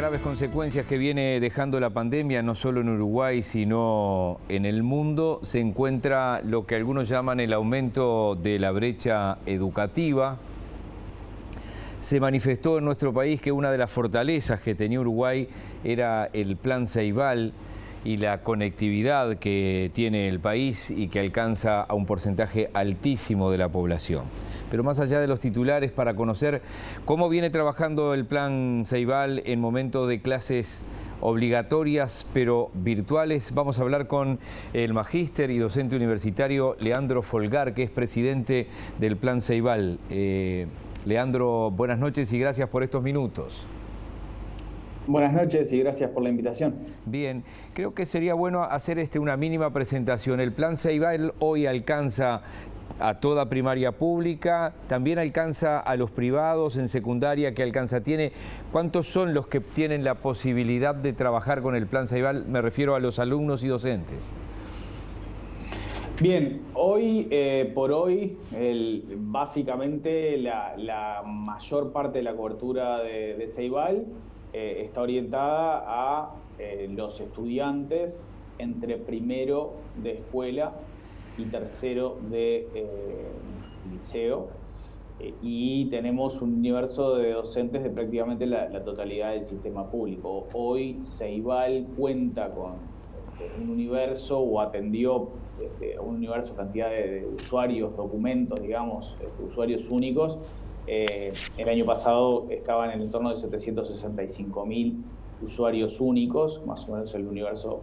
graves consecuencias que viene dejando la pandemia, no solo en Uruguay, sino en el mundo, se encuentra lo que algunos llaman el aumento de la brecha educativa. Se manifestó en nuestro país que una de las fortalezas que tenía Uruguay era el Plan Ceibal y la conectividad que tiene el país y que alcanza a un porcentaje altísimo de la población. Pero más allá de los titulares, para conocer cómo viene trabajando el Plan Ceibal en momento de clases obligatorias pero virtuales, vamos a hablar con el magíster y docente universitario Leandro Folgar, que es presidente del Plan Ceibal. Leandro, buenas noches y gracias por estos minutos. Buenas noches y gracias por la invitación. Bien, creo que sería bueno hacer una mínima presentación. El Plan Ceibal hoy alcanza a toda primaria pública, también alcanza a los privados en secundaria. ¿Qué alcanza tiene? ¿Cuántos son los que tienen la posibilidad de trabajar con el Plan Ceibal? Me refiero a los alumnos y docentes. Bien, hoy por hoy, básicamente la mayor parte de la cobertura de Ceibal está orientada a los estudiantes entre primero de escuela y tercero de liceo, y tenemos un universo de docentes de prácticamente la totalidad del sistema público. Hoy Ceibal cuenta con un universo o atendió un universo, cantidad de usuarios, documentos, digamos, usuarios únicos. El año pasado estaban en el entorno de 765.000 usuarios únicos, más o menos el universo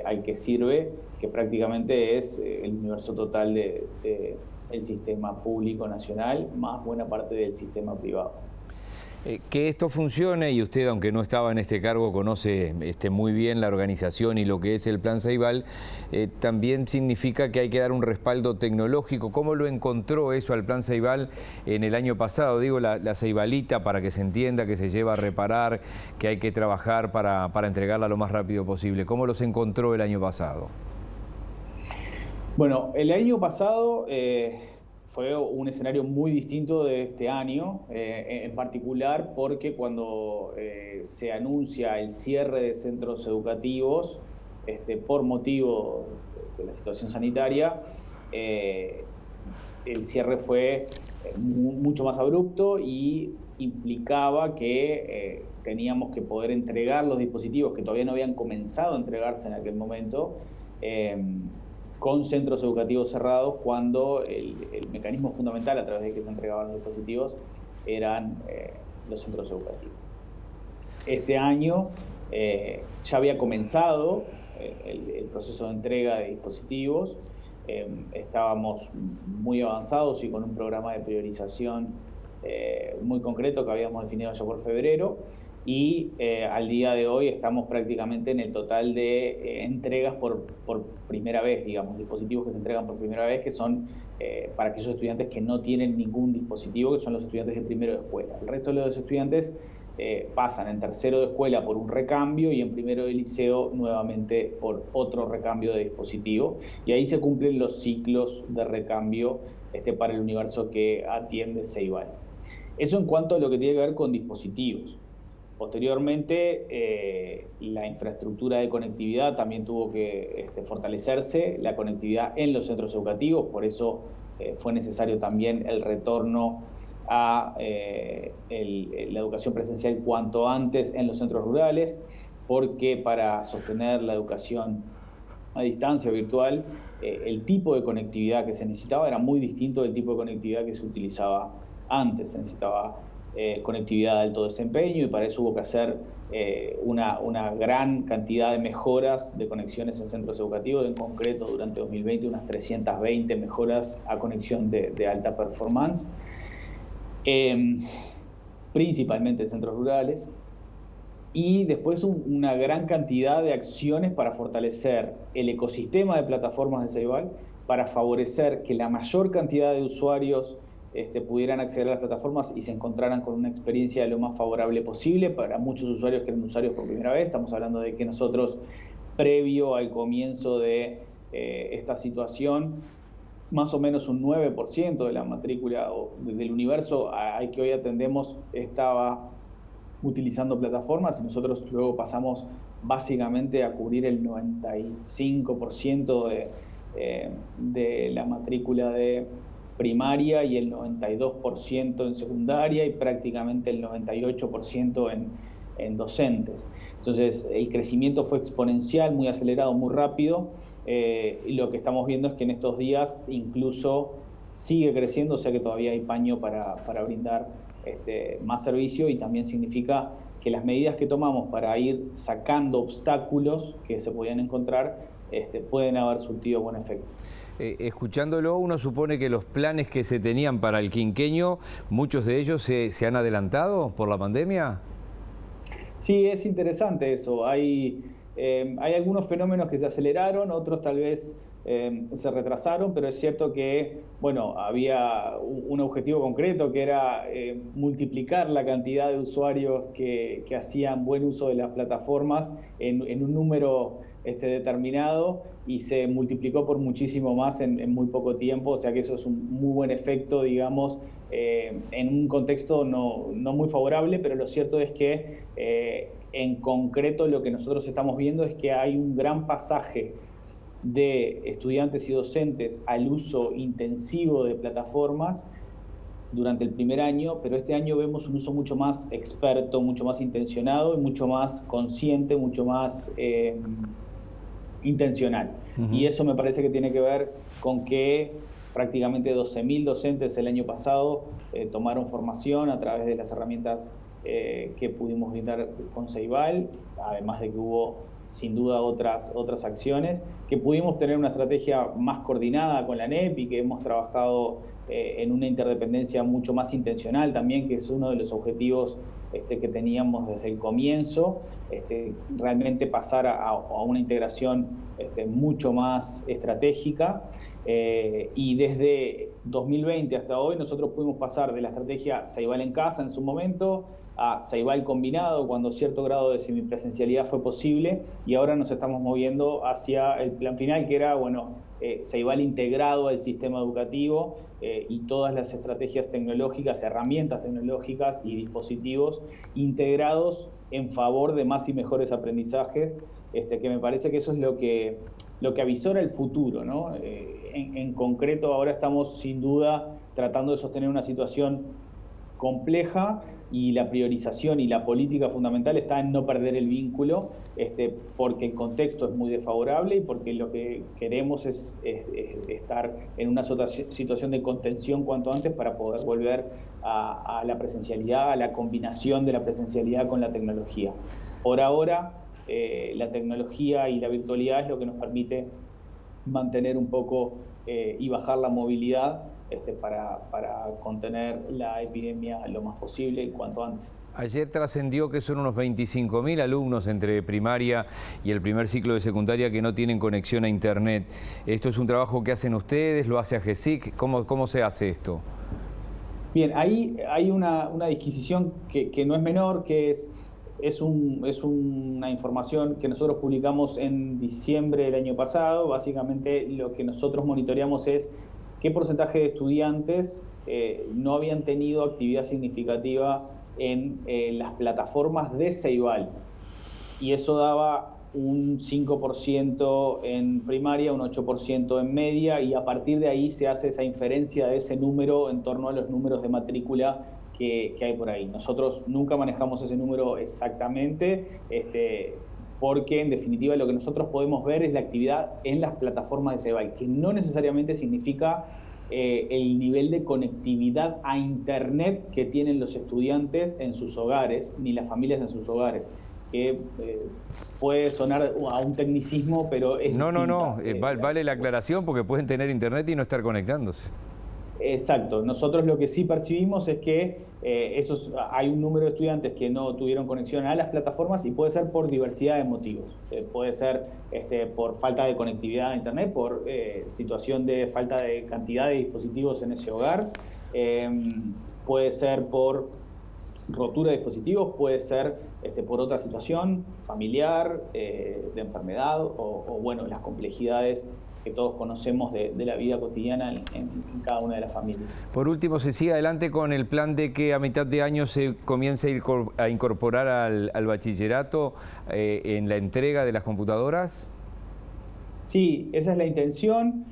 al que sirve, que prácticamente es el universo total del sistema público nacional, más buena parte del sistema privado. Que esto funcione, y usted, aunque no estaba en este cargo, conoce muy bien la organización y lo que es el Plan Ceibal, también significa que hay que dar un respaldo tecnológico. ¿Cómo lo encontró eso al Plan Ceibal en el año pasado? Digo, la Ceibalita, para que se entienda, que se lleva a reparar, que hay que trabajar para entregarla lo más rápido posible. ¿Cómo los encontró el año pasado? Bueno, el año pasado fue un escenario muy distinto de este año, en particular porque cuando se anuncia el cierre de centros educativos por motivo de la situación sanitaria, el cierre fue mucho más abrupto y implicaba que teníamos que poder entregar los dispositivos que todavía no habían comenzado a entregarse en aquel momento, con centros educativos cerrados, cuando el mecanismo fundamental a través de que se entregaban los dispositivos eran los centros educativos. Este año ya había comenzado el proceso de entrega de dispositivos, estábamos muy avanzados y con un programa de priorización muy concreto que habíamos definido ya por febrero, y al día de hoy estamos prácticamente en el total de entregas por primera vez, digamos, dispositivos que se entregan por primera vez, que son para aquellos estudiantes que no tienen ningún dispositivo, que son los estudiantes de primero de escuela. El resto de los estudiantes pasan en tercero de escuela por un recambio y en primero de liceo nuevamente por otro recambio de dispositivo, y ahí se cumplen los ciclos de recambio para el universo que atiende Ceibal. Eso en cuanto a lo que tiene que ver con dispositivos. Posteriormente, la infraestructura de conectividad también tuvo que fortalecerse, la conectividad en los centros educativos, por eso fue necesario también el retorno a la educación presencial cuanto antes en los centros rurales, porque para sostener la educación a distancia virtual, el tipo de conectividad que se necesitaba era muy distinto del tipo de conectividad que se utilizaba antes. Se necesitaba conectividad de alto desempeño, y para eso hubo que hacer una gran cantidad de mejoras de conexiones en centros educativos. En concreto, durante 2020, unas 320 mejoras a conexión de alta performance, principalmente en centros rurales, y después una gran cantidad de acciones para fortalecer el ecosistema de plataformas de Ceibal, para favorecer que la mayor cantidad de usuarios pudieran acceder a las plataformas y se encontraran con una experiencia lo más favorable posible. Para muchos usuarios que eran usuarios por primera vez, estamos hablando de que nosotros, previo al comienzo de esta situación, más o menos un 9% de la matrícula o del universo al que hoy atendemos estaba utilizando plataformas y nosotros luego pasamos básicamente a cubrir el 95% de la matrícula de primaria y el 92% en secundaria y prácticamente el 98% en docentes. Entonces el crecimiento fue exponencial, muy acelerado, muy rápido, y lo que estamos viendo es que en estos días incluso sigue creciendo, o sea que todavía hay paño para brindar más servicio, y también significa que las medidas que tomamos para ir sacando obstáculos que se podían encontrar pueden haber surtido buen efecto. Escuchándolo, uno supone que los planes que se tenían para el quinquenio, muchos de ellos se han adelantado por la pandemia. Sí, es interesante eso. Hay algunos fenómenos que se aceleraron, otros tal vez se retrasaron, pero es cierto que, bueno, había un objetivo concreto que era multiplicar la cantidad de usuarios que hacían buen uso de las plataformas en un número determinado, y se multiplicó por muchísimo más en muy poco tiempo, o sea que eso es un muy buen efecto, digamos, en un contexto no muy favorable, pero lo cierto es que en concreto lo que nosotros estamos viendo es que hay un gran pasaje de estudiantes y docentes al uso intensivo de plataformas durante el primer año, pero este año vemos un uso mucho más experto, mucho más intencionado y mucho más consciente, mucho más intencional. Y eso me parece que tiene que ver con que prácticamente 12.000 docentes el año pasado tomaron formación a través de las herramientas que pudimos brindar con Ceibal, además de que hubo sin duda otras acciones, que pudimos tener una estrategia más coordinada con la ANEP y que hemos trabajado en una interdependencia mucho más intencional también, que es uno de los objetivos que teníamos desde el comienzo, realmente pasar a una integración mucho más estratégica. Y desde 2020 hasta hoy nosotros pudimos pasar de la estrategia Ceibal en casa en su momento a Ceibal combinado cuando cierto grado de semipresencialidad fue posible, y ahora nos estamos moviendo hacia el plan final, que era, bueno, Ceibal integrado al sistema educativo y todas las estrategias tecnológicas, herramientas tecnológicas y dispositivos integrados en favor de más y mejores aprendizajes, que me parece que eso es lo que avisora el futuro, ¿no? En concreto, ahora estamos sin duda tratando de sostener una situación compleja, y la priorización y la política fundamental está en no perder el vínculo, porque el contexto es muy desfavorable y porque lo que queremos es estar en una situación de contención cuanto antes para poder volver a la presencialidad, a la combinación de la presencialidad con la tecnología. Por ahora, la tecnología y la virtualidad es lo que nos permite mantener un poco y bajar la movilidad para contener la epidemia lo más posible y cuanto antes. Ayer trascendió que son unos 25.000 alumnos entre primaria y el primer ciclo de secundaria que no tienen conexión a Internet. ¿Esto es un trabajo que hacen ustedes? ¿Lo hace AGESIC? ¿Cómo se hace esto? Bien, ahí hay una disquisición que no es menor, que es una información que nosotros publicamos en diciembre del año pasado. Básicamente lo que nosotros monitoreamos es qué porcentaje de estudiantes no habían tenido actividad significativa en las plataformas de Ceibal. Y eso daba un 5% en primaria, un 8% en media, y a partir de ahí se hace esa inferencia de ese número en torno a los números de matrícula que hay por ahí. Nosotros nunca manejamos ese número exactamente, porque en definitiva lo que nosotros podemos ver es la actividad en las plataformas de Ceibal, que no necesariamente significa el nivel de conectividad a Internet que tienen los estudiantes en sus hogares, ni las familias en sus hogares. Que puede sonar a un tecnicismo, pero es No, vale la aclaración, porque pueden tener Internet y no estar conectándose. Exacto. Nosotros lo que sí percibimos es que hay un número de estudiantes que no tuvieron conexión a las plataformas, y puede ser por diversidad de motivos. Puede ser por falta de conectividad a Internet, por situación de falta de cantidad de dispositivos en ese hogar, puede ser por rotura de dispositivos, puede ser por otra situación familiar, de enfermedad o bueno, las complejidades que todos conocemos de la vida cotidiana en cada una de las familias. Por último, se sigue adelante con el plan de que a mitad de año se comience a incorporar al bachillerato en la entrega de las computadoras. Sí, esa es la intención.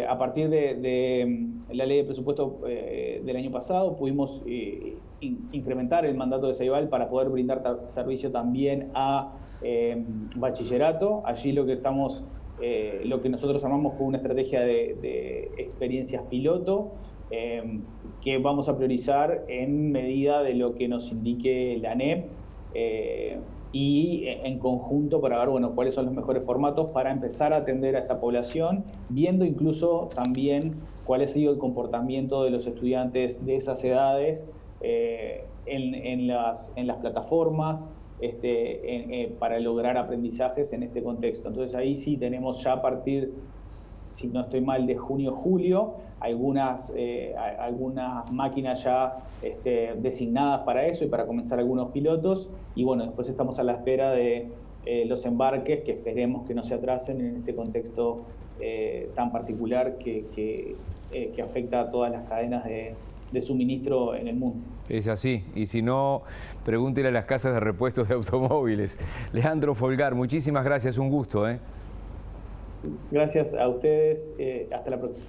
A partir de la ley de presupuesto del año pasado pudimos incrementar el mandato de Ceibal para poder brindar servicio también a bachillerato. Allí lo que nosotros armamos fue una estrategia de experiencias piloto que vamos a priorizar en medida de lo que nos indique la ANEP y en conjunto para ver, bueno, cuáles son los mejores formatos para empezar a atender a esta población, viendo incluso también cuál ha sido el comportamiento de los estudiantes de esas edades en las plataformas para lograr aprendizajes en este contexto. Entonces ahí sí tenemos ya a partir, si no estoy mal, de junio-julio, algunas máquinas ya designadas para eso y para comenzar algunos pilotos. Y bueno, después estamos a la espera de los embarques, que esperemos que no se atrasen en este contexto tan particular que afecta a todas las cadenas de suministro en el mundo. Es así, y si no, pregúntele a las casas de repuestos de automóviles. Leandro Folgar, muchísimas gracias, un gusto. Gracias a ustedes, hasta la próxima.